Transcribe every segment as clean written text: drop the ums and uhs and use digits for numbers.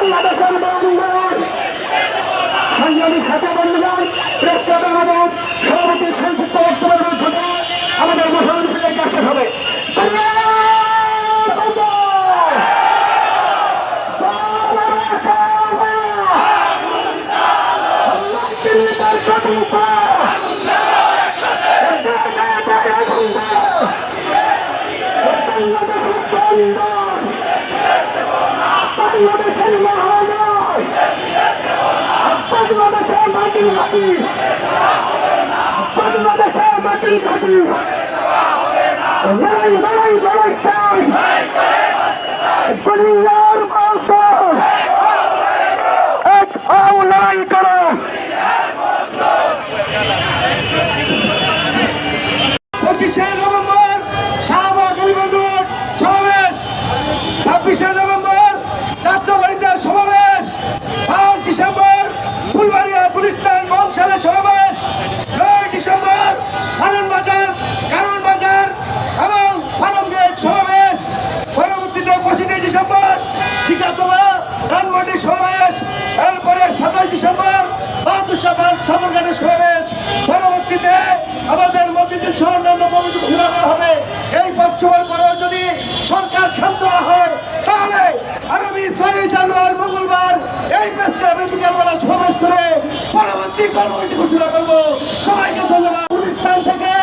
বাংলাদেশের বন্ধুগণ, সংগ্রামী সাথে বন্ধুগণ, প্রেসক্লাব আমাদের সভাপতি সংক্ষিপ্ত বক্তব্যের মাধ্যমে আমাদের মশাল মিছিলের কাছে হবে। বাংলাদেশের মহানগর, বাংলাদেশের মাটির ঘাটি, বাংলাদেশের মাটির ঘাটি, লড়াই লড়াই লড়াই চাই, দুনিয়ার মানুষ এক হও, লড়াই করো। 25শে নভেম্বর শাহবাগ রোড সমাবেশ, 26শে নভেম্বর যাত্রাবাড়িতে সমাবেশ, 5 ডিসেম্বর ফুলবাড়িয়া গুলিস্তান বংশালে সমাবেশ, 9 ডিসেম্বর কারণ বাজার এবং ফার্মগেট সমাবেশ, পরবর্তীতে 25 ডিসেম্বর টিকাতলা ধানমন্ডি সমাবেশ, এরপরে 27 ডিসেম্বর বাহাদুরশাহ সদরঘাটে সমাবেশ, পরবর্তীতে আমাদের মসজিদের সহ অন্যান্য কমিটি ঘোষণা করা হবে। এই পক্ষের পরেও যদি সরকার ক্ষান্ত হয় তাহলে আগামী 6 জানুয়ারি মঙ্গলবার এই প্রেস ক্লাবে বিকালবেলা সমাবেশ করে পরবর্তী কর্মসূচি ঘোষণা করবো। সবাইকে ধন্যবাদ। গুলিস্তান থেকে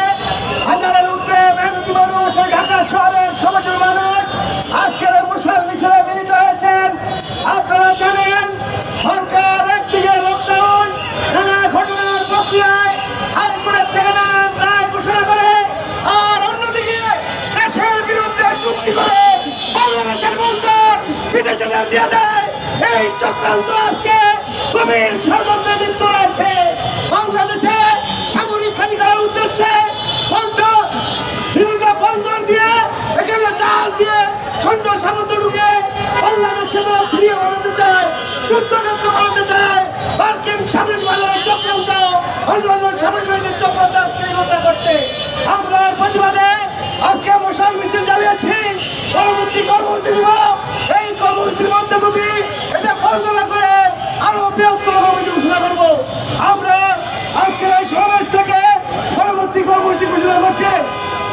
হাজারের ঊর্ধ্বে মেহনতি মানুষ, ঢাকা শহরের সমাজের মানুষ আজকের মশাল মিছিলে মিলিত হয়েছেন। আপনারা জানেন সরকার একদিকে লকডাউন নানা ঘটনার প্রক্রিয়ায় হাইকোর্টের থেকে নানান রায় ঘোষণা করে, আর অন্যদিকে দেশের বিরুদ্ধে চুক্তি করে বাংলাদেশের বন্দর বিদেশিদের দিয়ে দেয়। এই চক্রান্ত আজকে গভীর ষড়যন্ত্রে লিপ্ত রয়েছে। বাংলাদেশে সামরিক ঘাঁটি করার উদ্দেশ্যে বিভিন্ন বন্দর দিয়ে এখানে জাহাজ দিয়ে ছন্দ সামন্ত ঢুকে বাংলাদেশকে তারা সিরিয়া বানাতে চায়, যুদ্ধক্ষেত্র বানাতে চায়। মার্কিন সামরিক বাহিনীর চক্রান্ত, অন্যান্য সামরিক বাহিনীর চক্রান্ত আজকে এই হত্যা করছে। আমরা প্রতিবাদে আজকে মশাল মিছিল চালিয়েছি। পরবর্তী কর্মসূচি দিব। এই কর্মসূচির মধ্যে যদি এটা বন্ধ না করে আরো বৃহত্তর কর্মসূচি ঘোষণা করবো। আমরা আজকের এই সমাবেশ থেকে পরবর্তী কর্মসূচি ঘোষণা করছি।